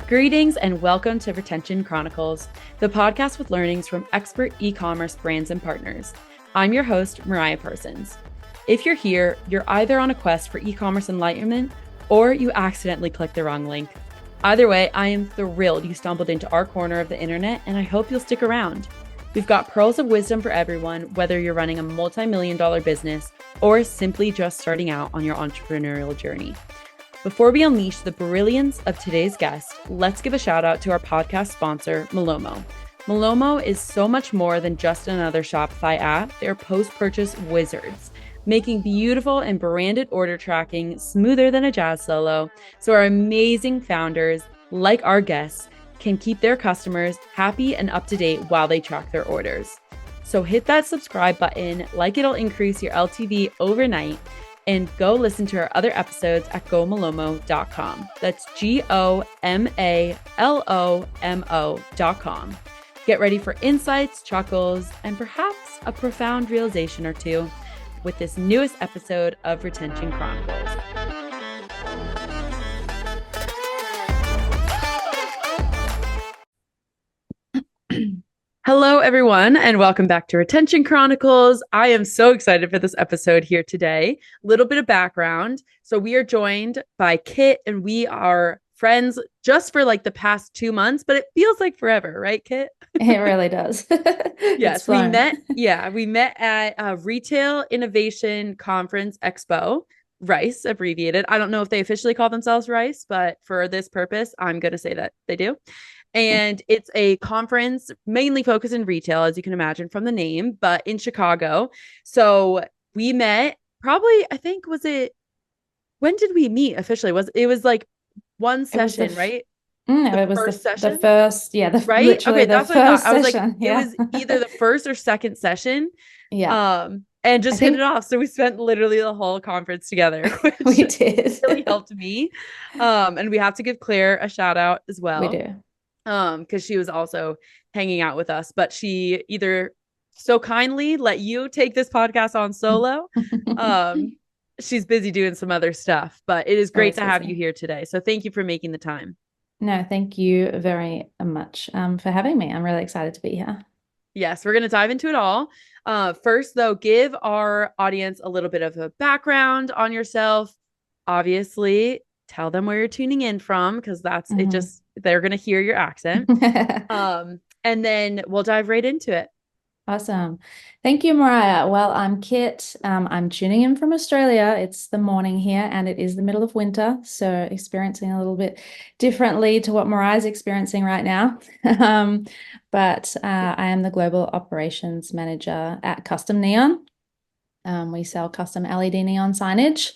Greetings and welcome to Retention Chronicles, the podcast with learnings from expert e-commerce brands and partners. I'm your host, Mariah Parsons. If you're here, you're either on a quest for e-commerce enlightenment or you accidentally clicked the wrong link. Either way, I am thrilled you stumbled into our corner of the internet, and I hope you'll stick around. We've got pearls of wisdom for everyone, whether you're running a multi-million-dollar business or simply just starting out on your entrepreneurial journey. Before we unleash the brilliance of today's guest, let's give a shout out to our podcast sponsor, Malomo. Malomo is so much more than just another Shopify app. They're post-purchase wizards, making beautiful and branded order tracking smoother than a jazz solo, so our amazing founders, like our guests, can keep their customers happy and up to date while they track their orders. So hit that subscribe button, like it'll increase your LTV overnight, and go listen to our other episodes at gomalomo.com. That's GOMALOMO.com. Get ready for insights, chuckles, and perhaps a profound realization or two with this newest episode of Retention Chronicles. Hello, everyone, and welcome back to Retention Chronicles. I am so excited for this episode here today. Little bit of background. So we are joined by Kit, and we are friends just for like the past 2 months, but it feels like forever, right, Kit? It really does. Yes, we met. Yeah, we met at a Retail Innovation Conference Expo, RICE abbreviated. I don't know if they officially call themselves RICE, but for this purpose, I'm going to say that they do. And it's a conference mainly focused in retail, as you can imagine from the name, but in Chicago. So we met probably, I think, when did we meet officially? It was like one session, right? It was first session? The first, yeah, right? Okay, that's what I thought. I was like, yeah. It was either the first or second session. Yeah. And just hit it off. So we spent literally the whole conference together, which we did. really helped me. And we have to give Claire a shout out as well. We do. Because she was also hanging out with us, but she either so kindly let you take this podcast on solo. She's busy doing some other stuff, but it is great to have you here today. So thank you for making the time. No, thank you very much for having me. I'm really excited to be here. Yes, we're going to dive into it all. First, though, give our audience a little bit of a background on yourself. Obviously, tell them where you're tuning in from, because that's it. Just they're going to hear your accent. And then we'll dive right into it. Awesome. Thank you, Mariah. Well, I'm Kit. I'm tuning in from Australia. It's the morning here and it is the middle of winter, so experiencing a little bit differently to what Mariah's experiencing right now. But I am the Global Operations Manager at Custom Neon. We sell custom LED neon signage.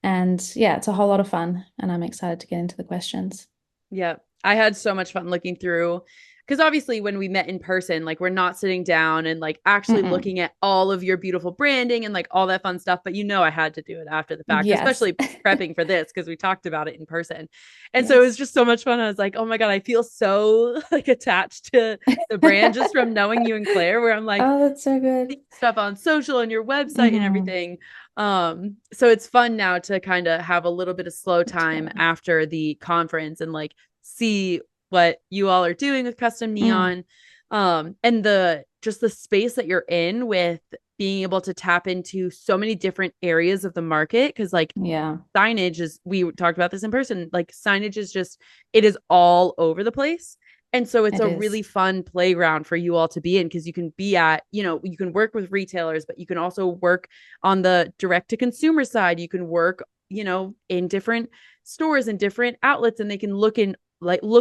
And yeah, it's a whole lot of fun, and I'm excited to get into the questions. Yeah, I had so much fun looking through, because obviously when we met in person, like we're not sitting down and like actually looking at all of your beautiful branding and like all that fun stuff. But I had to do it after the fact, especially prepping for this, because we talked about it in person. And so it was just so much fun. I was like, oh my God, I feel so like attached to the brand just from knowing you and Claire, where I'm like, oh, that's so good. Stuff on social and your website and everything. So it's fun now to kind of have a little bit of slow time after the conference and like see what you all are doing with Custom Neon, and the space that you're in with being able to tap into so many different areas of the market. Because like signage is, we talked about this in person, like signage is just, it is all over the place. And so it's a really fun playground for you all to be in, because you can be at, you can work with retailers, but you can also work on the direct to consumer side. You can work, in different stores and different outlets, and they can look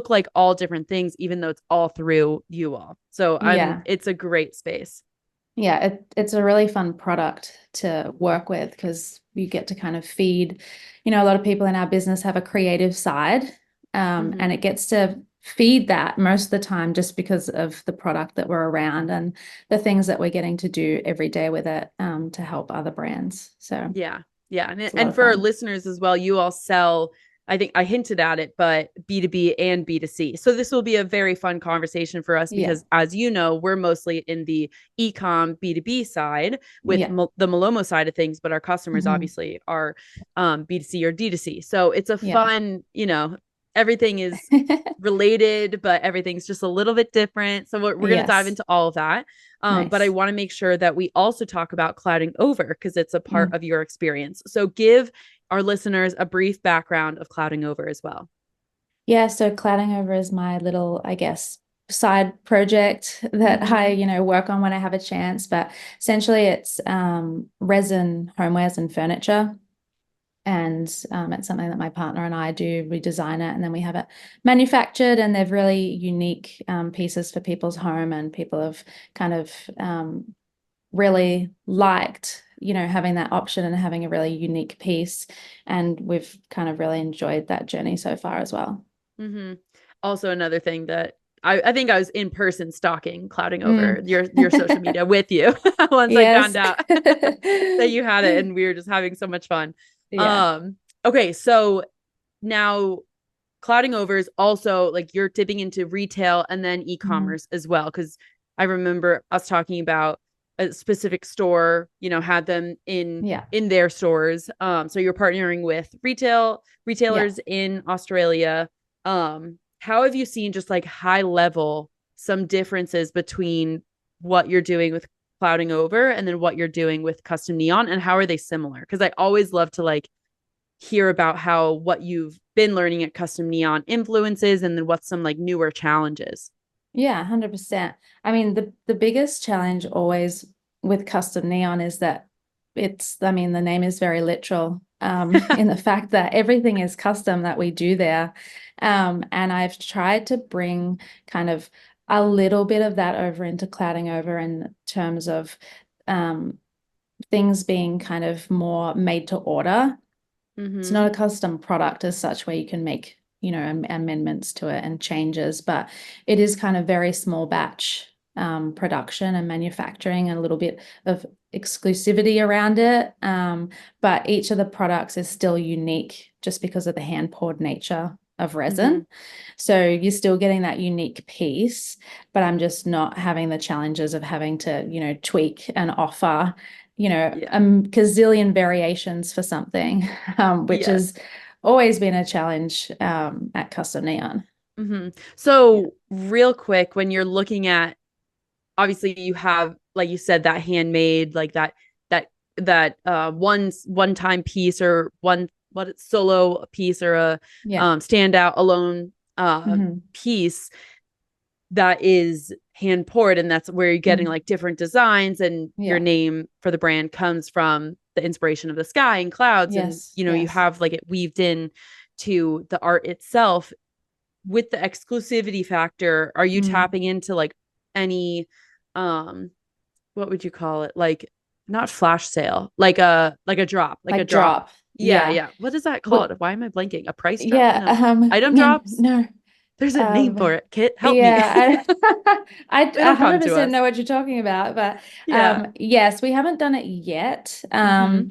like all different things, even though it's all through you all. So it's a great space. Yeah, it's a really fun product to work with, because you get to kind of feed, a lot of people in our business have a creative side, and it gets to feed that most of the time just because of the product that we're around and the things that we're getting to do every day with it, to help other brands. So yeah. And for our listeners as well, you all sell, I think I hinted at it, but B2B and B2C. So this will be a very fun conversation for us, because as you know, we're mostly in the e-com B2B side with the Malomo side of things, but our customers obviously are B2C or D2C. So it's a fun, everything is related, but everything's just a little bit different. So we're going to dive Yes. into all of that. But I Nice. want to make sure that we also talk about clouding over because it's a part Mm. of your experience. So give our listeners a brief background of clouding over as well. Yeah, so clouding over is my little, I guess, side project that I, work on when I have a chance. But essentially it's resin homewares and furniture. And it's something that my partner and I do. We design it and then we have it manufactured, and they're really unique pieces for people's home, and people have kind of really liked, having that option and having a really unique piece. And we've kind of really enjoyed that journey so far as well. Mm-hmm. Also, another thing that I think I was in person stalking, clouding over Mm. your social media with you once I found Yes. out that you had it, and we were just having so much fun. Yeah. Okay, so now clouding over is also like you're dipping into retail and then Mhm. e-commerce as well. Cause I remember us talking about a specific store, had them Yeah. in their stores. So you're partnering with Yeah. retailers in Australia. How have you seen just like high level some differences between what you're doing with clouding over and then what you're doing with custom neon, and how are they similar? Because I always love to like hear about how what you've been learning at custom neon influences and then what's some like newer challenges. Yeah, 100%. I mean, the biggest challenge always with custom neon is that I mean, the name is very literal, in the fact that everything is custom that we do there. And I've tried to bring kind of a little bit of that over into clouding over in terms of um, things being kind of more made to order. It's Mm-hmm. not a custom product as such where you can make, amendments to it and changes, but it is kind of very small batch production and manufacturing, and a little bit of exclusivity around it. But each of the products is still unique just because of the hand poured nature of Mm-hmm. resin. So you're still getting that unique piece, but I'm just not having the challenges of having to, tweak and offer, a Yeah. gazillion variations for something, which has Yes. always been a challenge at Custom Neon. Mm-hmm. Yeah. So real quick, when you're looking at, obviously you have, like you said, that handmade, like that one time piece or one what it's solo piece or a Yeah. standout alone Mm-hmm. piece that is hand poured, and that's where you're getting Mm. like different designs, and your Yeah. name for the brand comes from the inspiration of the sky and clouds, and Yes. you Yes. have like it weaved in to the art itself. With the exclusivity factor, are you Mm. tapping into like any um what would you call it, like not flash sale, like a drop, like a Like drop? drop. Yeah, Yeah. yeah, what is that called? What? Why am I blanking? A price drop? Yeah. No, item No. drops. No. There's a name for Um, it. Kit, help me. yeah, I It'll come to 100% us. know what you're talking about, but Yeah. yes, we haven't done it yet. Mm-hmm.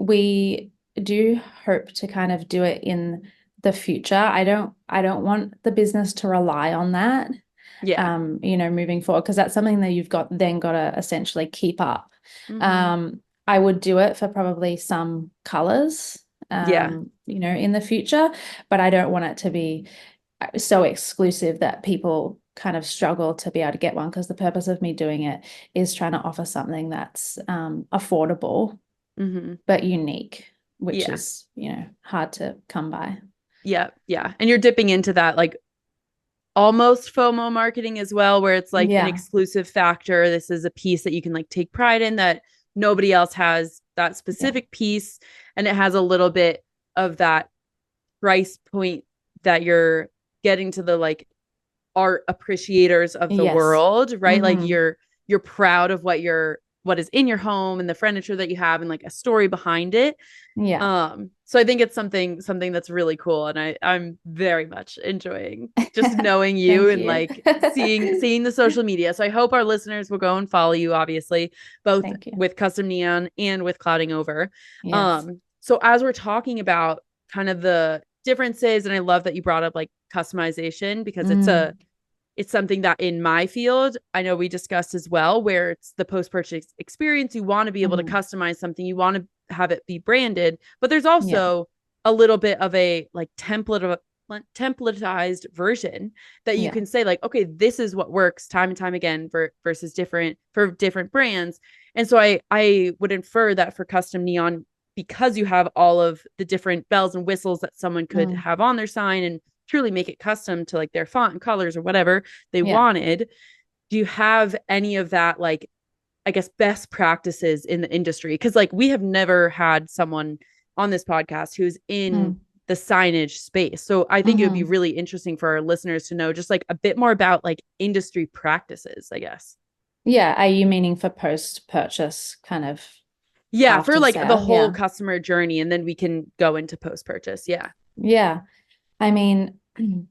We do hope to kind of do it in the future. I don't want the business to rely on that, Yeah. moving forward, because that's something that you've got to essentially keep up. Mm-hmm. I would do it for probably some colors, Yeah. in the future, but I don't want it to be so exclusive that people kind of struggle to be able to get one, because the purpose of me doing it is trying to offer something that's affordable Mm-hmm. but unique, which Yeah. is, hard to come by. Yeah. Yeah. And you're dipping into that like almost FOMO marketing as well, where it's like an Yeah. exclusive factor. This is a piece that you can like take pride in, that nobody else has that Yeah. specific piece. And it has a little bit of that price point that you're getting to the like art appreciators of the Yes. world, right? Like Mm-hmm. you're proud of what is in your home and the furniture that you have and like a story behind it. Yeah. So I think it's something that's really cool, and I'm very much enjoying just knowing you Thank and you. like seeing the social media. So I hope our listeners will go and follow you, obviously, both Thank you. with Custom Neon and with Clouding Over. Yes. So as we're talking about kind of the differences, and I love that you brought up like customization, because Mm. it's something that in my field, I know we discussed as well, where it's the post-purchase experience. You want to be able to Mm. customize something. You want to have it be branded, but there's Yeah. also a little bit of a like templatized version that you Yeah. can say like, okay, this is what works time and time again versus different brands. And so I would infer that for custom neon, because you have all of the different bells and whistles that someone could Mm. have on their sign and truly make it custom to like their font and colors or whatever they Yeah. wanted. Do you have any of that, like, I guess, best practices in the industry? Because like we have never had someone on this podcast who's in Mm. the signage space. So I think it would be Mm-hmm. really interesting for our listeners to know just like a bit more about like industry practices, I guess. Yeah. Are you meaning for post-purchase kind of Yeah, for after like the sale? whole Yeah. customer journey, and then we can go into post purchase. Yeah. Yeah. I mean,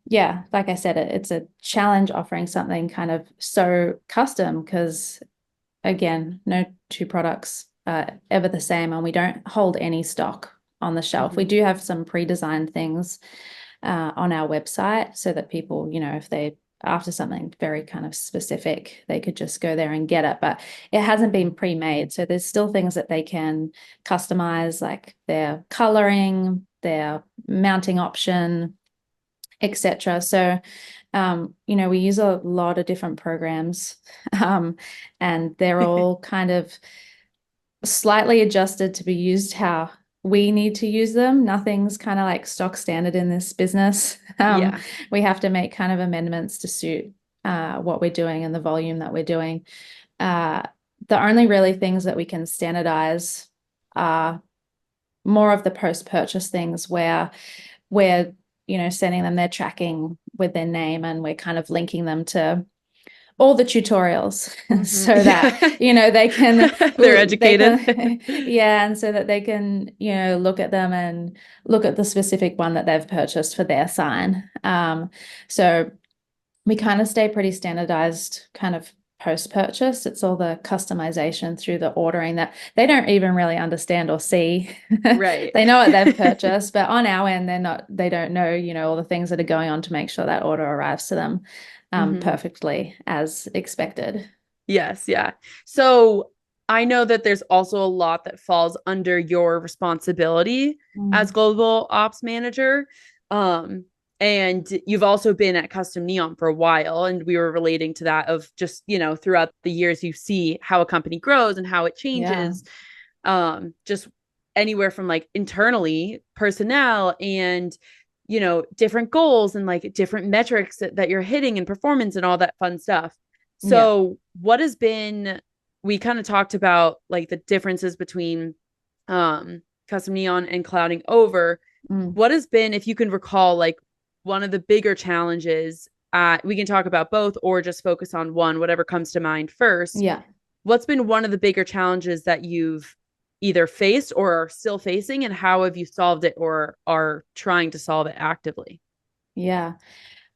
yeah, like I said, it's a challenge offering something kind of so custom because, again, no two products are ever the same, and we don't hold any stock on the shelf. We Mm-hmm. do have some pre-designed things on our website so that people, if they after something very kind of specific, they could just go there and get it. But it hasn't been pre-made. So there's still things that they can customize, like their coloring, their mounting option, etc. So we use a lot of different programs, and they're all kind of slightly adjusted to be used how we need to use them. Nothing's kind of like stock standard in this business. Yeah. We have to make kind of amendments to suit what we're doing and the volume that we're doing. Uh, the only really things that we can standardize are more of the post-purchase things where we're, sending them their tracking with their name, and we're kind of linking them to all the tutorials Mm-hmm. so that Yeah. they can They're educated. yeah, and so that they can look at them and look at the specific one that they've purchased for their sign. So we kind of stay pretty standardized kind of post-purchase. It's all the customization through the ordering that they don't even really understand or see. Right. They know what they've purchased, but on our end, they don't know, all the things that are going on to make sure that order arrives to them Mm-hmm. perfectly as expected. Yes, yeah. So I know that there's also a lot that falls under your responsibility as Mm. global ops manager. Um, and you've also been at Custom Neon for a while, and we were relating to that of just, throughout the years, you see how a company grows and how it Yeah. changes. Just anywhere from like internally personnel and different goals and like different metrics that you're hitting and performance and all that fun stuff. Yeah. So what has been, we kind of talked about like the differences between custom neon and clouding over. Mm. What has been, if you can recall, like one of the bigger challenges, we can talk about both or just focus on one, whatever comes to mind first. Yeah. What's been one of the bigger challenges that you've either faced or are still facing, and how have you solved it or are trying to solve it actively? Yeah.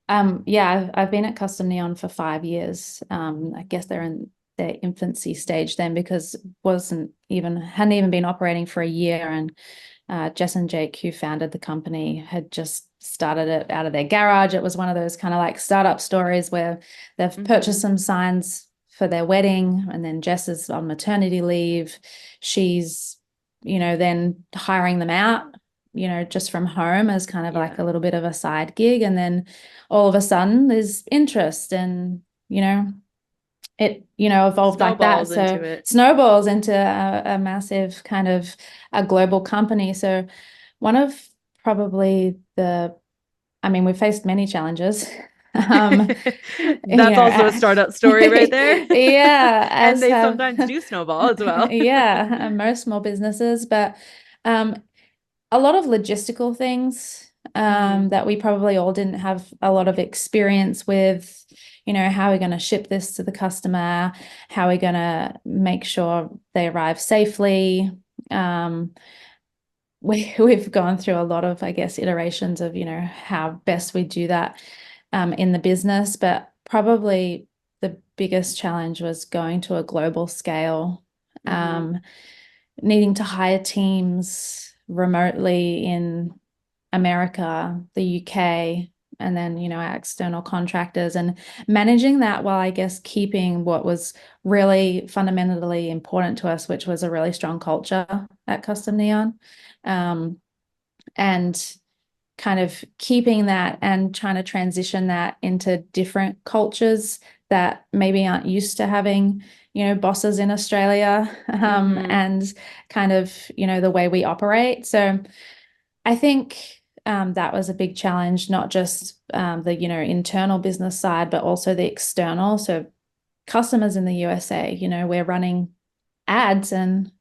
Yeah, I've been at Custom Neon for 5 years. I guess they're in their infancy stage then, because hadn't even been operating for a year. And Jess and Jake, who founded the company, had just started it out of their garage. It was one of those kind of like startup stories where they've purchased some signs for their wedding, and then Jess is on maternity leave. She's, then hiring them out, just from home as kind of like a little bit of a side gig. And then all of a sudden there's interest, and, it, evolved like that. Snowballs So into it. snowballs into a massive kind of a global company. So one of probably we've faced many challenges. That's also a startup story right there. Yeah, And as they have sometimes do snowball as well. yeah, most small businesses, but um, a lot of logistical things Mm-hmm. that we probably all didn't have a lot of experience with. How are we going to ship this to the customer? How are we going to make sure they arrive safely? Um, we've gone through a lot of, I guess, iterations of, how best we do that in the business. But probably the biggest challenge was going to a global scale, Mm-hmm. needing to hire teams remotely in America, the UK, and then, our external contractors, and managing that while, I guess, keeping what was really fundamentally important to us, which was a really strong culture at Custom Neon. And kind of keeping that and trying to transition that into different cultures that maybe aren't used to having, bosses in Australia, and kind of, the way we operate. So I think that was a big challenge, not just the, internal business side, but also the external. So customers in the USA, we're running ads and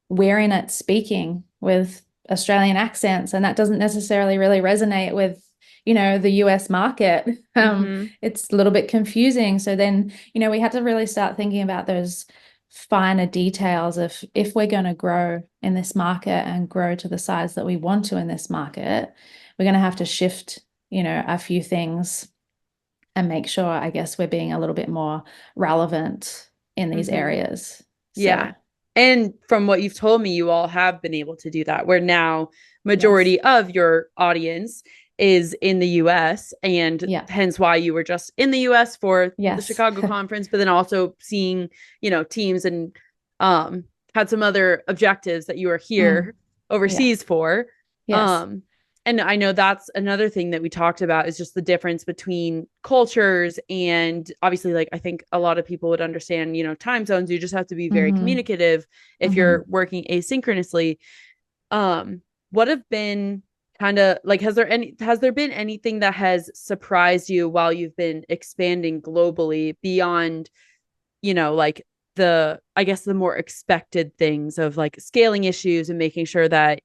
we're in it speaking with Australian accents, and that doesn't necessarily really resonate with, the US market. It's a little bit confusing. So then, we had to really start thinking about those finer details of, if we're going to grow in this market and grow to the size that we want to in this market, we're going to have to shift, a few things and make sure, I guess, we're being a little bit more relevant in these areas. Yeah. And from what you've told me, you all have been able to do that, where now majority of your audience is in the US, and hence why you were just in the US for the Chicago conference, but then also seeing, teams and had some other objectives that you were here overseas for. And I know that's another thing that we talked about, is just the difference between cultures. And obviously, like, I think a lot of people would understand, time zones. You just have to be very communicative if you're working asynchronously. What have been kind of like, has there been anything that has surprised you while you've been expanding globally beyond, like I guess the more expected things of like scaling issues and making sure that,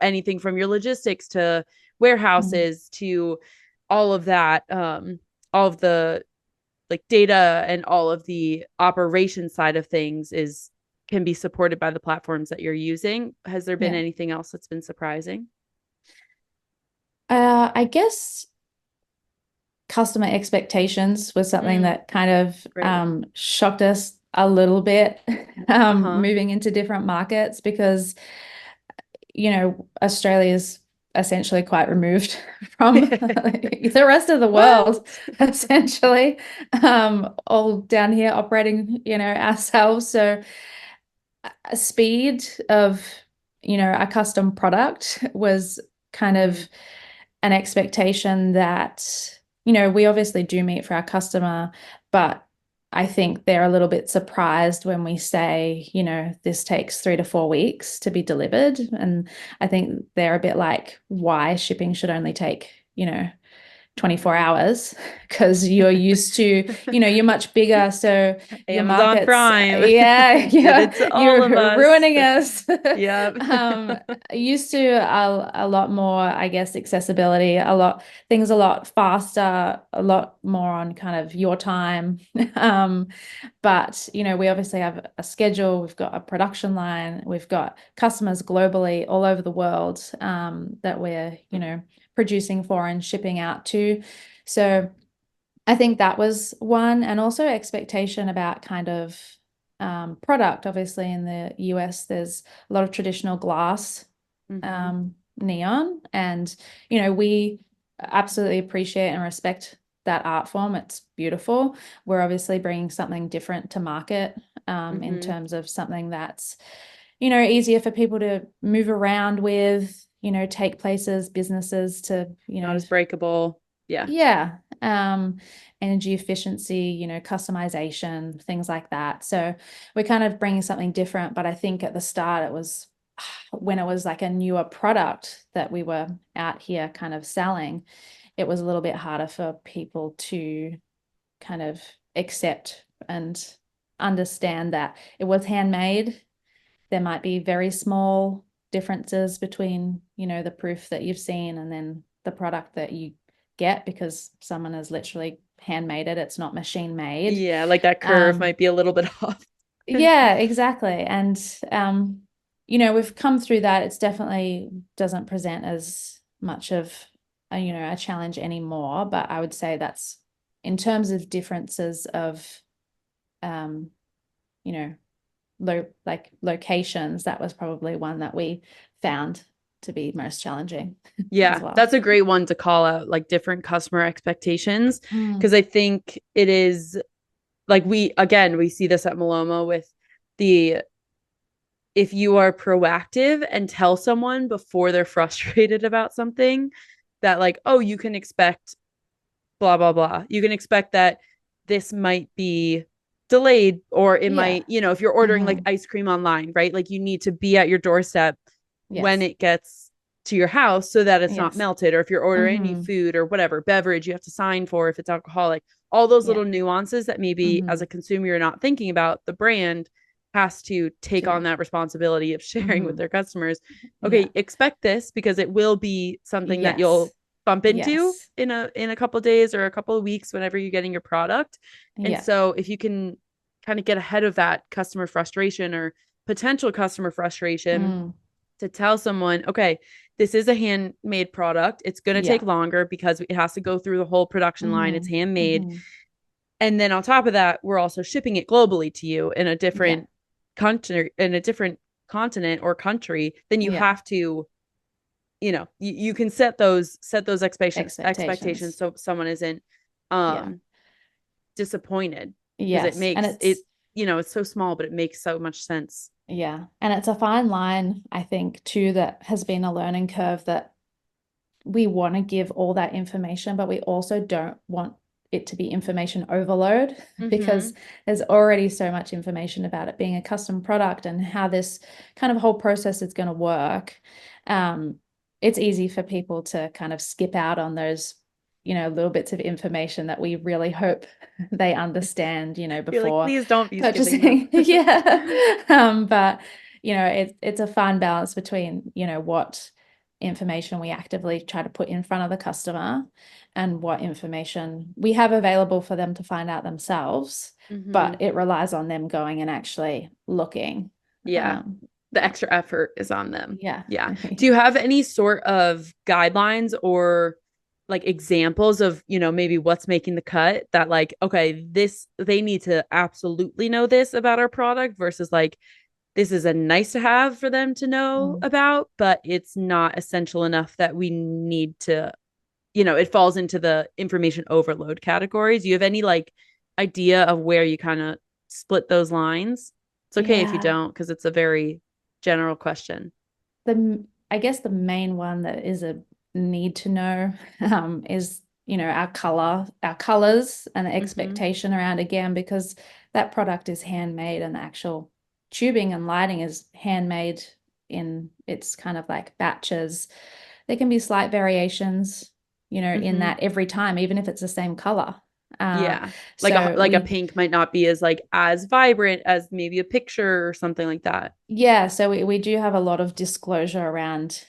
anything from your logistics to warehouses to all of that, all of the like data and all of the operation side of things can be supported by the platforms that you're using. Has there been anything else that's been surprising? I guess customer expectations was something that kind of shocked us a little bit, moving into different markets, because Australia's essentially quite removed from the rest of the world, essentially, all down here operating, ourselves. So a speed of, a custom product was kind of an expectation that, we obviously do meet for our customer, but I think they're a little bit surprised when we say, this takes 3 to 4 weeks to be delivered. And I think they're a bit like, why shipping should only take, 24 hours, because you're used to, you're much bigger. So your Amazon markets, Prime. you're ruining us. Yeah. Used to a lot more, I guess, accessibility, things a lot faster, a lot more on kind of your time. But, we obviously have a schedule, we've got a production line, we've got customers globally all over the world, that we're, producing for and shipping out to. So I think that was one, and also expectation about kind of product. Obviously in the US, there's a lot of traditional glass, neon, and, we absolutely appreciate and respect that art form. It's beautiful. We're obviously bringing something different to market, in terms of something that's, easier for people to move around with, take places, businesses to, not as breakable. Yeah. Energy efficiency, customization, things like that. So we're kind of bringing something different, but I think at the start when it was like a newer product that we were out here kind of selling, it was a little bit harder for people to kind of accept and understand that it was handmade. There might be very small differences between, the proof that you've seen and then the product that you get, because someone has literally handmade it. It's not machine made. Yeah, like that curve might be a little bit off. Yeah, exactly. And we've come through that. It's definitely doesn't present as much of a challenge anymore, but I would say that's, in terms of differences of locations, that was probably one that we found to be most challenging. Yeah, well. That's a great one to call out, like different customer expectations, because I think it is like we see this at Malomo with if you are proactive and tell someone before they're frustrated about something, that like, oh, you can expect blah, blah, blah. You can expect that this might be delayed, or it Yeah. might, if you're ordering like ice cream online, right? Like you need to be at your doorstep when Yes. it gets to your house so that it's not Yes. melted. Or if you're ordering any food or whatever beverage you have to sign for, if it's alcoholic, all those Yeah. little nuances that maybe as a consumer you're not thinking about, the brand has to take on that responsibility of sharing with their customers. Okay, Yeah. expect this because it will be something that you'll Yes. bump into Yes. in a couple of days or a couple of weeks whenever you're getting your product. And Yeah. so if you can kind of get ahead of that customer frustration or potential customer frustration, to tell someone, okay, this is a handmade product. It's going to take Yeah. longer because it has to go through the whole production line. It's handmade. Mm-hmm. And then on top of that, we're also shipping it globally to you in a Yeah. different country, in a different continent or country. Then you Yeah. have to, you can set those expectations Expectations. so someone isn't Yeah. disappointed, because it Yes. And makes it, it's so small, but it makes so much sense. yeah. And it's a fine line, I think, too, that has been a learning curve, that we want to give all that information, but we also don't want it to be information overload because there's already so much information about it being a custom product and how this kind of whole process is going to work. It's easy for people to kind of skip out on those, little bits of information that we really hope they understand, You're like, before please don't be skipping purchasing. them. Yeah. But it's a fine balance between, what information we actively try to put in front of the customer and what information we have available for them to find out themselves, but it relies on them going and actually looking. Yeah. The extra effort is on them. Yeah. Yeah. Do you have any sort of guidelines or like examples of, maybe what's making the cut, that like, okay, they need to absolutely know this about our product versus like, this is a nice to have for them to know about, but it's not essential enough that we need to, it falls into the information overload categories. Do you have any like idea of where you kind of split those lines? It's okay if you Yeah. don't, because it's a very general question. I guess the main one that is a need to know, is, our colors and the expectation around, again, because that product is handmade and the actual tubing and lighting is handmade in its kind of like batches. There can be slight variations, in that every time, even if it's the same color. Yeah. Like a So like a pink might not be as vibrant as maybe a picture or something like that. yeah, so we do have a lot of disclosure around,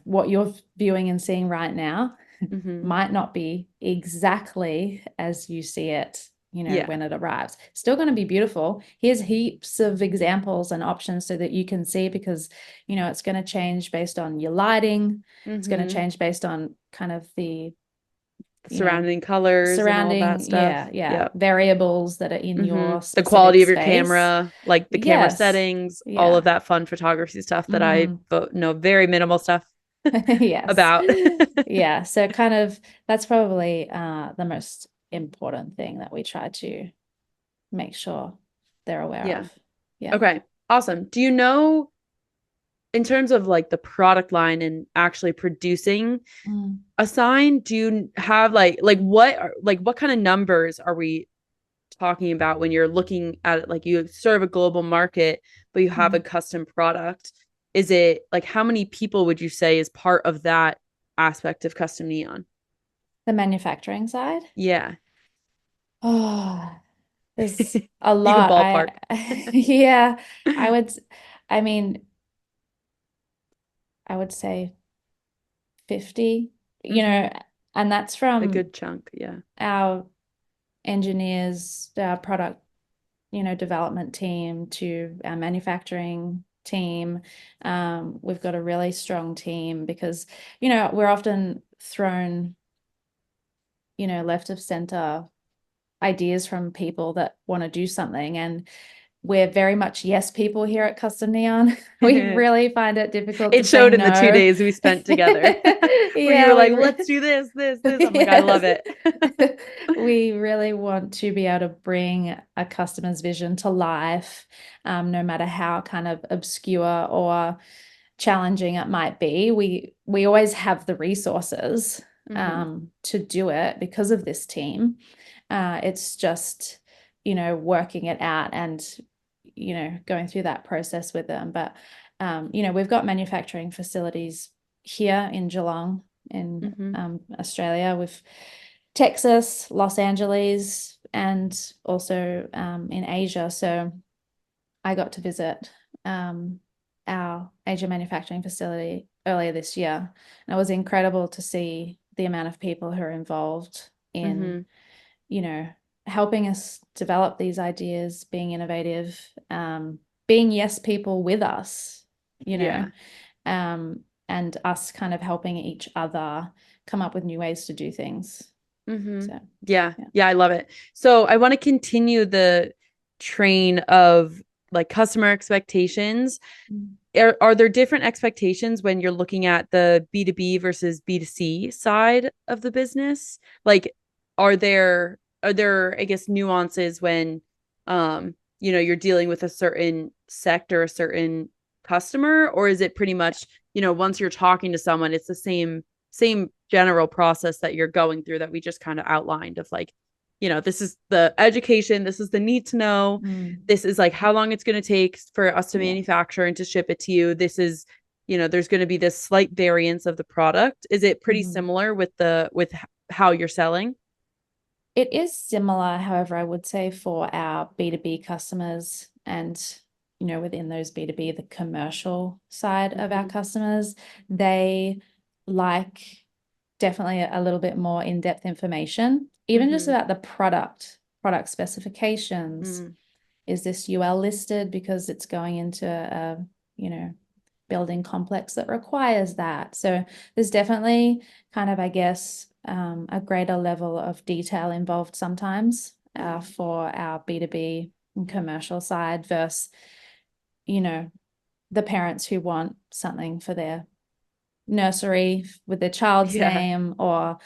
what you're viewing and seeing right now might not be exactly as you see it, Yeah. when it arrives. Still going to be beautiful. Here's heaps of examples and options so that you can see, because, it's going to change based on your lighting. It's going to change based on kind of the Surrounding colors and all that surrounding, stuff. yeah, Yep. variables that are in your The quality specific of your space. camera, like the camera Yes. settings, all of Yeah. that fun photography stuff that I know very minimal stuff Yes. about. Yeah. So kind of that's probably the most important thing that we try to make sure they're aware Yeah. of. Yeah. Okay. Awesome. Do you know, in terms of like the product line and actually producing a sign, do you have what kind of numbers are we talking about when you're looking at it? Like, you serve a global market, but you have a custom product. Is it like, how many people would you say is part of that aspect of custom neon? The manufacturing side. Yeah. Oh, there's You a can lot. ballpark. Yeah, I would, I mean, I would say 50, and that's A from good chunk. Yeah. our engineers, our product, development team to our manufacturing team. We've got a really strong team because, we're often thrown, left of center ideas from people that want to do something. And we're very much yes people here at Custom Neon. We really find it difficult to It say showed in the 2 no. days we spent together where you were Yeah, like, let's do this. I'm like, I love yes. it. We really want to be able to bring a customer's vision to life, no matter how kind of obscure or challenging it might be, we always have the resources to do it because of this team. It's just, working it out and, going through that process with them. But, we've got manufacturing facilities here in Geelong in Australia, with Texas, Los Angeles, and also in Asia. So I got to visit our Asia manufacturing facility earlier this year, and it was incredible to see the amount of people who are involved in, helping us develop these ideas, being innovative, being yes people with us, and us kind of helping each other come up with new ways to do things. So, yeah, I love it. So I want to continue the train of like customer expectations. Are there different expectations when you're looking at the B2B versus B2C side of the business? Like, are there, I guess, nuances when, you're dealing with a certain sector, a certain customer, or is it pretty much, once you're talking to someone, it's the same general process that you're going through that we just kind of outlined of like, this is the education, this is the need to know, this is like how long it's going to take for us to manufacture and to ship it to you. This is, there's going to be this slight variance of the product. Is it pretty similar with how you're selling? It is similar, however, I would say for our B2B customers and, within those B2B, the commercial side of our customers, they like definitely a little bit more in-depth information, even just about the product specifications. Is this UL listed because it's going into a, building complex that requires that? So there's definitely kind of, I guess, a greater level of detail involved sometimes for our B2B and commercial side versus, the parents who want something for their nursery with their child's name, or,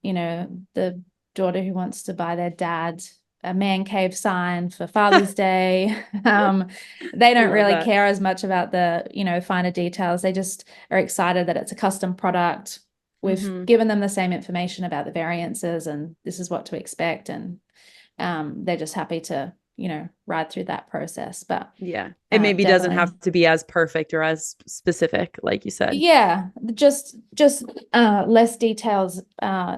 the daughter who wants to buy their dad a man cave sign for Father's Day. They don't really care as much about the, finer details. They just are excited that it's a custom product. We've given them the same information about the variances and this is what to expect. And they're just happy to, ride through that process. But it maybe doesn't have to be as perfect or as specific, like you said. Just less details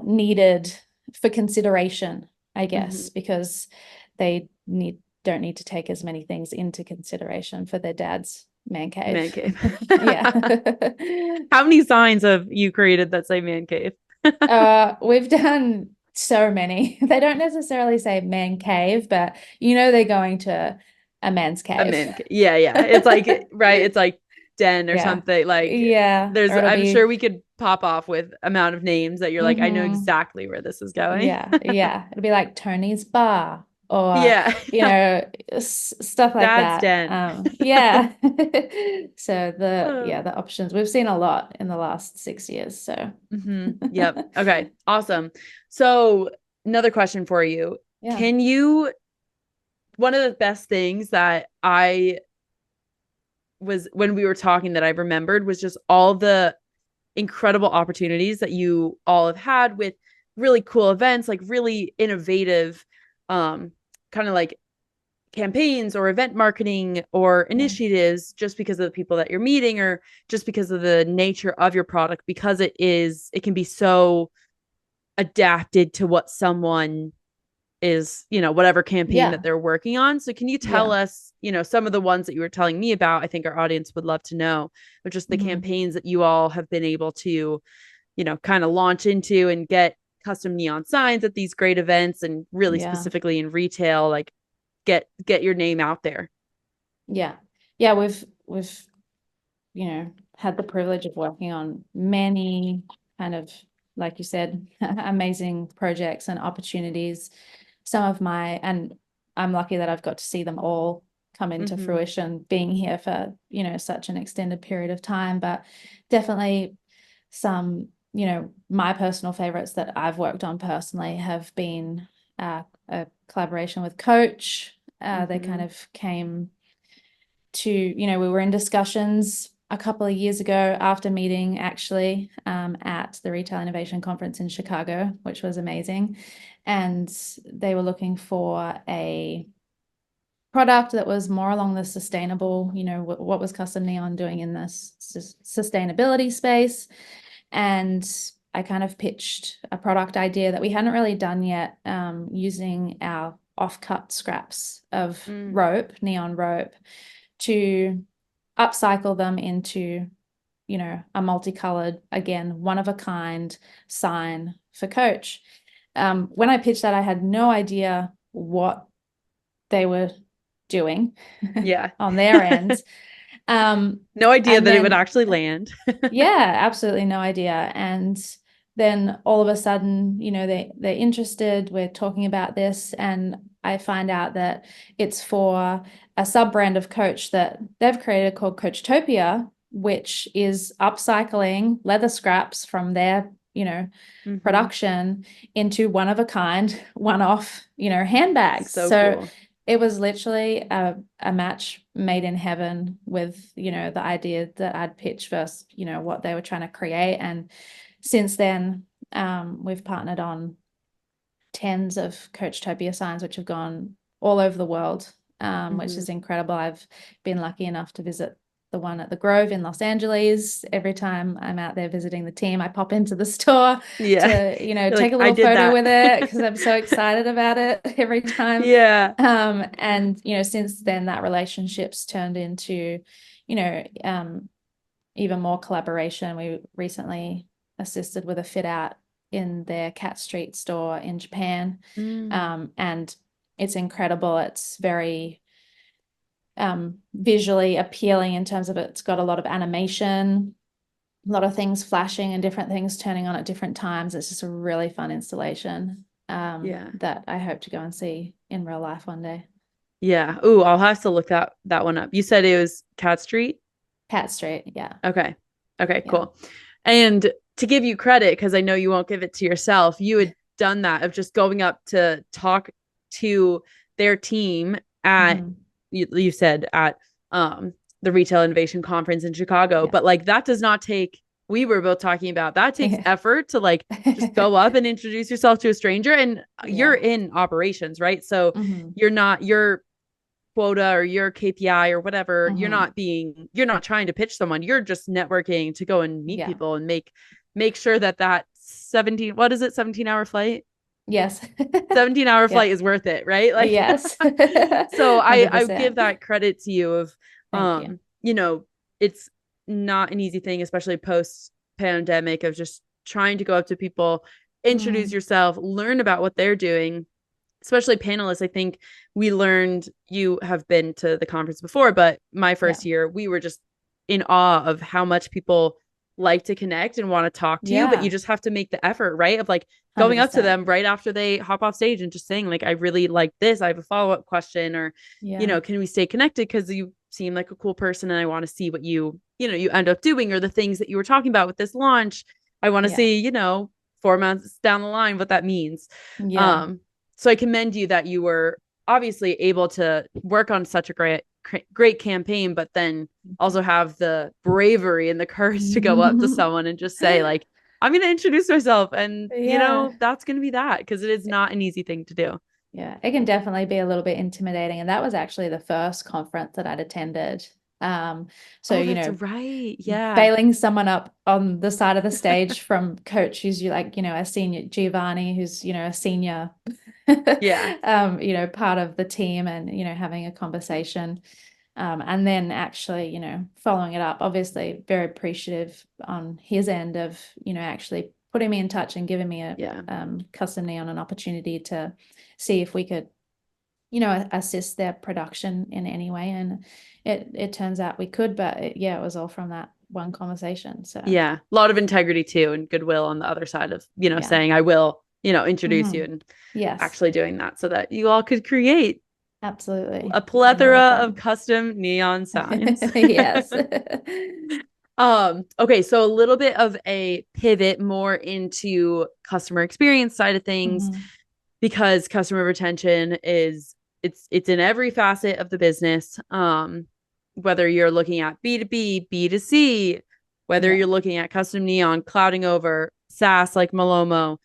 needed for consideration, I guess, because they don't need to take as many things into consideration for their dad's man cave. How many signs have you created that say man cave? We've done so many. They don't necessarily say man cave, but they're going to a man's cave. It's like right, it's like den or something. Like I'm sure we could pop off with amount of names that you're like, I know exactly where this is going. It'll be like Tony's Bar, or stuff like Dad's that. Den. So the options, we've seen a lot in the last 6 years. So yep. Okay, awesome. So another question for you. Can you, one of the best things that I was when we were talking that I remembered was just all the incredible opportunities that you all have had with really cool events, like really innovative kind of like campaigns or event marketing or initiatives, just because of the people that you're meeting or just because of the nature of your product, because it can be so adapted to what someone is, whatever campaign that they're working on. So can you tell us, some of the ones that you were telling me about? I think our audience would love to know, but just the campaigns that you all have been able to, kind of launch into and get custom neon signs at these great events, and really specifically in retail, like get your name out there. We've had the privilege of working on many kind of, like you said, amazing projects and opportunities. And I'm lucky that I've got to see them all come into fruition, being here for, such an extended period of time. But definitely some, my personal favorites that I've worked on personally have been a collaboration with Coach. They kind of came to, we were in discussions a couple of years ago after meeting actually at the Retail Innovation Conference in Chicago, which was amazing. And they were looking for a product that was more along the sustainable, what was Custom Neon doing in this sustainability space. And I kind of pitched a product idea that we hadn't really done yet, using our offcut scraps of neon rope, to upcycle them into, a multicolored, again, one of a kind sign for Coach. When I pitched that, I had no idea what they were doing on their end. No idea that it would actually land. Yeah, absolutely no idea. And then all of a sudden, they're interested. We're talking about this, and I find out that it's for a sub brand of Coach that they've created called Coachtopia, which is upcycling leather scraps from their, production into one of a kind, one-off, handbags. So cool. It was literally a match made in heaven with, the idea that I'd pitched versus, what they were trying to create. And since then, we've partnered on tens of Coachtopia signs, which have gone all over the world, which is incredible. I've been lucky enough to visit the one at the Grove in Los Angeles. Every time I'm out there visiting the team, I pop into the store to, take a little photo with it, because I'm so excited about it every time. Yeah. And, since then that relationship's turned into, even more collaboration. We recently assisted with a fit out in their Cat Street store in Japan. And it's incredible. It's very visually appealing in terms of it's got a lot of animation, a lot of things flashing and different things turning on at different times. It's just a really fun installation that I hope to go and see in real life one day. Yeah. Ooh, I'll have to look that one up. You said it was Cat Street? Cat Street, yeah. Okay, cool. And to give you credit, because I know you won't give it to yourself, you had done that of just going up to talk to their team at you said at the Retail Innovation Conference in Chicago, but like that does not take, we were both talking about, that takes effort to like just go up and introduce yourself to a stranger, and you're in operations, right? So you're not your quota or your KPI or whatever, you're not trying to pitch someone, you're just networking to go and meet people and make sure that 17-hour flight. Yes. 17-hour flight is worth it, right? Like, yes. So I give that credit to you of, it's not an easy thing, especially post pandemic, of just trying to go up to people, introduce yourself, learn about what they're doing, especially panelists. I think we learned, you have been to the conference before, but my first year, we were just in awe of how much people like to connect and want to talk to you, but you just have to make the effort, right? Of like going 100%. Up to them right after they hop off stage and just saying like, I really like this, I have a follow-up question, or can we stay connected because you seem like a cool person and I want to see what you end up doing, or the things that you were talking about with this launch, I want to see 4 months down the line what that means. So I commend you that you were obviously able to work on such a great campaign, but then also have the bravery and the courage to go up to someone and just say like, I'm going to introduce myself, and that's going to be that, because it is not an easy thing to do. Yeah, it can definitely be a little bit intimidating, and that was actually the first conference that I'd attended. That's right. Yeah. Bailing someone up on the side of the stage from Coach, who's a senior, Giovanni, who's, a senior, part of the team, and, having a conversation. And then actually, following it up, obviously very appreciative on his end of, actually putting me in touch and giving me a Custom Neon an opportunity to see if we could, assist their production in any way. And it turns out we could, but it was all from that one conversation. So a lot of integrity too, and goodwill on the other side of, saying I will, introduce you, and actually doing that so that you all could create absolutely a plethora of custom neon signs. Yes. Okay, so a little bit of a pivot more into customer experience side of things, because customer retention is it's in every facet of the business. whether you're looking at B2B, B2C, whether Yeah. you're looking at custom neon, clouding over, SaaS like Malomo,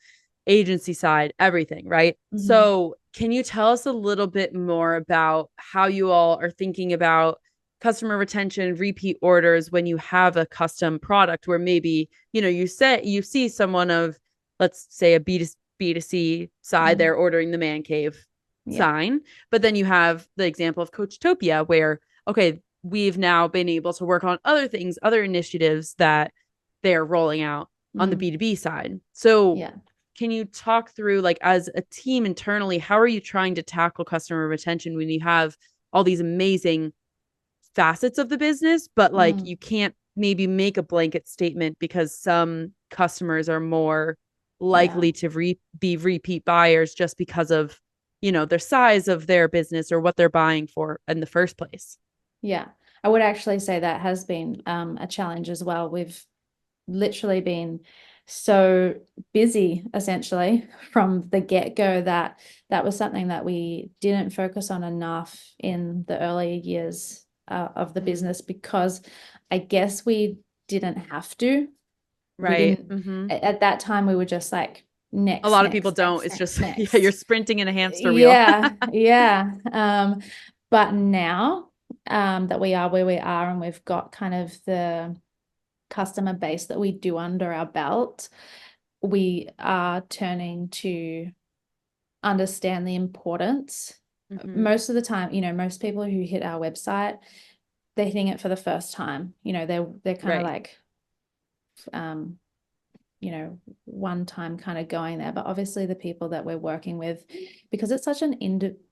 agency side, everything, right? Mhm. So, can you tell us a little bit more about how you all are thinking about customer retention, repeat orders when you have a custom product where maybe, you see someone of, let's say, a B2C side, Mhm. they're ordering the man cave Yeah. sign, but then you have the example of Coachtopia where, okay, we've now been able to work on other things, other initiatives that they're rolling out on the Mm. B2B side. So, Yeah. can you talk through, like, as a team internally, how are you trying to tackle customer retention when you have all these amazing facets of the business, but like Mm. you can't maybe make a blanket statement because some customers are more Yeah. likely to be repeat buyers just because of, their size of their business or what they're buying for in the first place? Yeah. I would actually say that has been a challenge as well. We've literally been so busy essentially from the get-go that that was something that we didn't focus on enough in the earlier years of the Mm-hmm. business, because I guess we didn't have to. We Right. didn't, Mm-hmm. at that time we were just like A next, lot of people next, don't. next, It's just, next, yeah, you're next. sprinting in a hamster wheel. Yeah, yeah. But now that we are where we are and we've got kind of the customer base that we do under our belt, we are turning to understand the importance. Mm-hmm. Most of the time, most people who hit our website, they're hitting it for the first time. They're kind of Right. like um one time kind of going there. But obviously the people that we're working with, because it's such an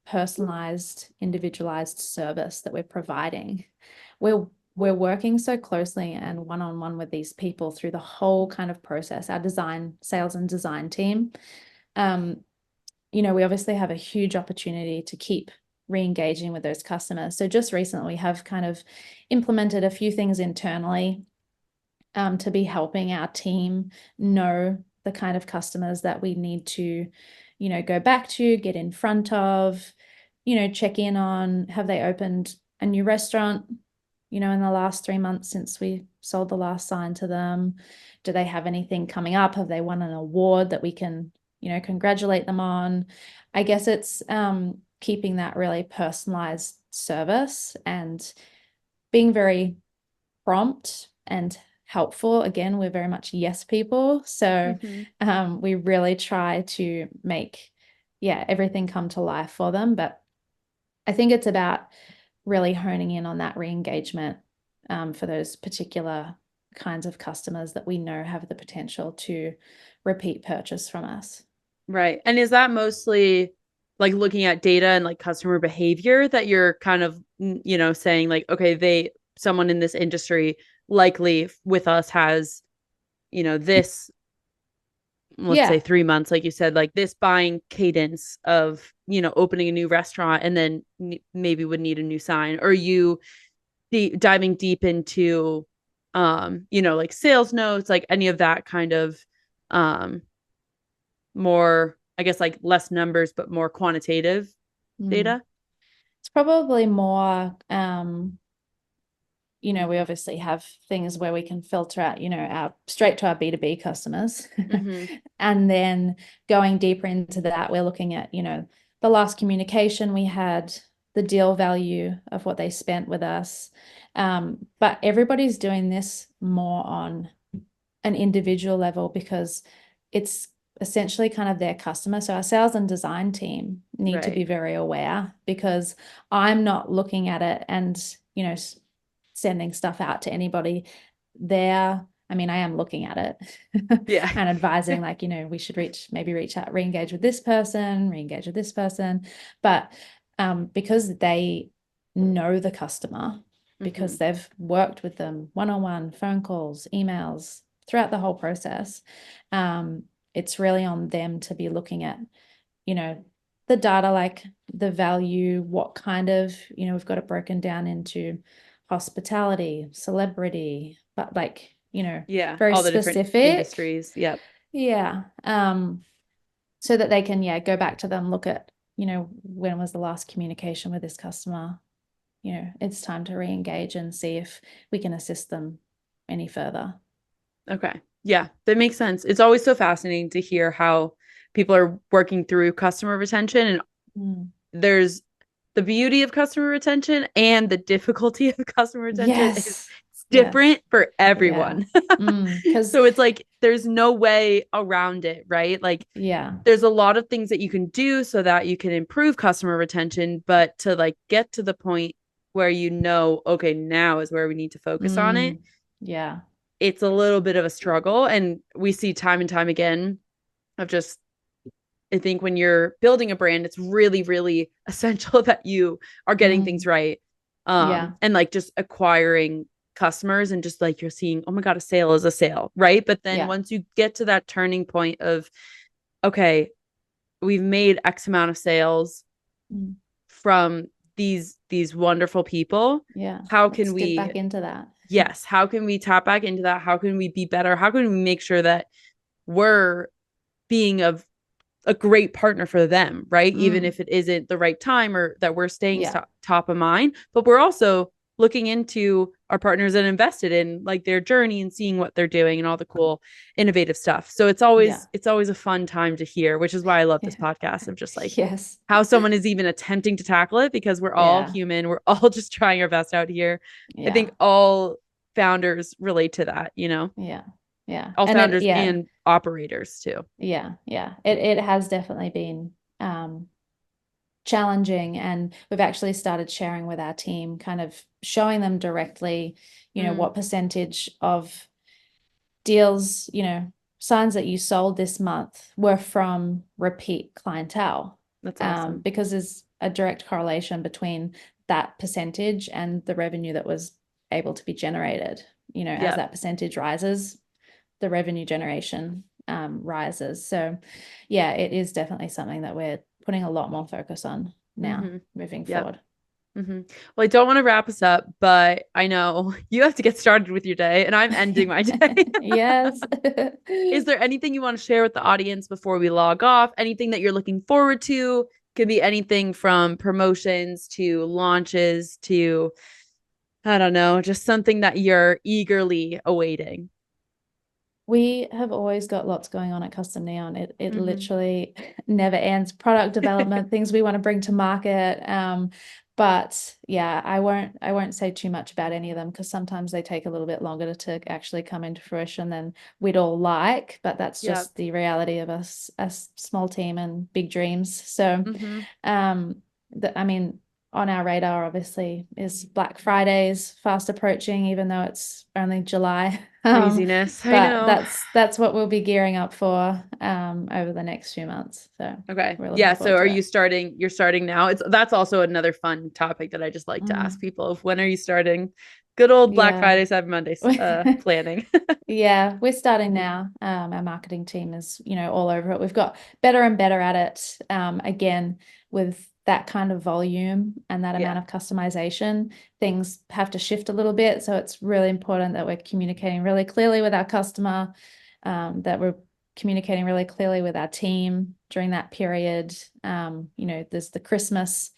personalized, individualized service that we're providing, we're working so closely and one-on-one with these people through the whole kind of process. Our sales and design team, we obviously have a huge opportunity to keep re-engaging with those customers. So just recently we have kind of implemented a few things internally to be helping our team know the kind of customers that we need to, go back to, get in front of, check in on, have they opened a new restaurant, in the last 3 months since we sold the last sign to them? Do they have anything coming up? Have they won an award that we can, congratulate them on? I guess it's keeping that really personalized service and being very prompt and helpful. Again, we're very much yes people. So Mm-hmm. we really try to make, everything come to life for them. But I think it's about really honing in on that re-engagement for those particular kinds of customers that we know have the potential to repeat purchase from us. Right. And is that mostly like looking at data and like customer behavior that you're kind of, saying like, okay, someone in this industry likely with us has, this, let's say Yeah. 3 months, like you said, like this buying cadence of, opening a new restaurant and then maybe would need a new sign, or you diving deep into, like sales notes, like any of that kind of, um, more, I guess, like less numbers, but more quantitative Mm. data. It's probably more we obviously have things where we can filter out, our straight to our B2B customers. Mm-hmm. And then going deeper into that, we're looking at, the last communication we had, the deal value of what they spent with us. But everybody's doing this more on an individual level because it's essentially kind of their customer. So our sales and design team need to Right. be very aware, because I'm not looking at it and, sending stuff out to anybody there. I mean, I am looking at it Yeah. and advising, like, we should maybe reach out, re-engage with this person, re-engage with this person. But because they know the customer, Mm-hmm. because they've worked with them one-on-one, phone calls, emails, throughout the whole process, it's really on them to be looking at, the data, like the value, what kind of, we've got it broken down into hospitality, celebrity, but like, Yeah. very All the different specific. industries. Yep. Yeah. So that they can, go back to them, look at, when was the last communication with this customer? it's time to re-engage and see if we can assist them any further. Okay. Yeah, that makes sense. It's always so fascinating to hear how people are working through customer retention, and there's the beauty of customer retention and the difficulty of customer retention is Yes. different for Yeah. everyone. Because So it's like there's no way around it, right? Like there's a lot of things that you can do so that you can improve customer retention, but to like get to the point where okay, now is where we need to focus on it. Yeah. It's a little bit of a struggle, and we see time and time again of just I think when you're building a brand, it's really, really essential that you are getting things right. And like just acquiring customers and just like you're seeing, oh my God, a sale is a sale, right? But then once you get to that turning point of, okay, we've made X amount of sales from these wonderful people. Yeah. How can Let's we dip back into that? Yes. How can we tap back into that? How can we be better? How can we make sure that we're being of a great partner for them, right? Even if it isn't the right time or that we're staying top of mind, but we're also looking into our partners and invested in like their journey and seeing what they're doing and all the cool innovative stuff. So it's always a fun time to hear, which is why I love this podcast of just like how someone is even attempting to tackle it, because we're all human. We're all just trying our best out here. I think all founders relate to that, all founders and operators too. It has definitely been challenging, and we've actually started sharing with our team, kind of showing them directly, what percentage of deals, signs that you sold this month were from repeat clientele. That's awesome. Because there's a direct correlation between that percentage and the revenue that was able to be generated. As that percentage rises, the revenue generation rises. So it is definitely something that we're putting a lot more focus on now moving forward. Well, I don't want to wrap us up, but I know you have to get started with your day and I'm ending my day. Yes. Is there anything you want to share with the audience before we log off? Anything that you're looking forward to? Could be anything from promotions to launches to, I don't know, just something that you're eagerly awaiting. We have always got lots going on at Custom Neon. It literally never ends. Product development, things we want to bring to market. But yeah, I won't say too much about any of them, because sometimes they take a little bit longer to actually come into fruition than we'd all like. But that's just the reality of us, a small team and big dreams. So, I mean, on our radar, obviously, is Black Friday's fast approaching, even though it's only July. Craziness. I know. That's what we'll be gearing up for over the next few months. So okay. Yeah. So are you starting? You're starting now. That's also another fun topic that I just like to ask people of when are you starting? Good old Black Friday, Cyber Mondays planning. Yeah, we're starting now. Our marketing team is, all over it. We've got better and better at it. Again, with that kind of volume and that amount of customization, things have to shift a little bit. So it's really important that we're communicating really clearly with our customer, that we're communicating really clearly with our team during that period. There's the Christmas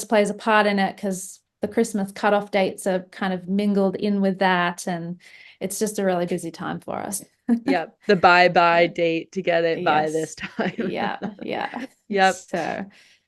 plays a part in it, because the Christmas cutoff dates are kind of mingled in with that. And it's just a really busy time for us. Yep. The bye date to get it by this time. Yeah. Yep. So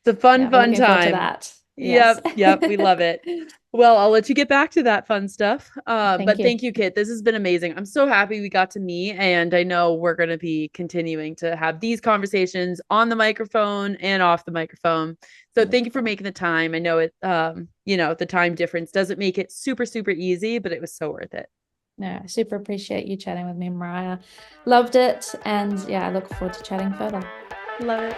it's a fun time. To that. Yep. We love it. Well, I'll let you get back to that fun stuff. Thank you, Kit. This has been amazing. I'm so happy we got to meet, and I know we're going to be continuing to have these conversations on the microphone and off the microphone. So thank you for making the time. I know it, the time difference doesn't make it super, super easy, but it was so worth it. No, I super appreciate you chatting with me, Mariah. Loved it. And I look forward to chatting further. Love it.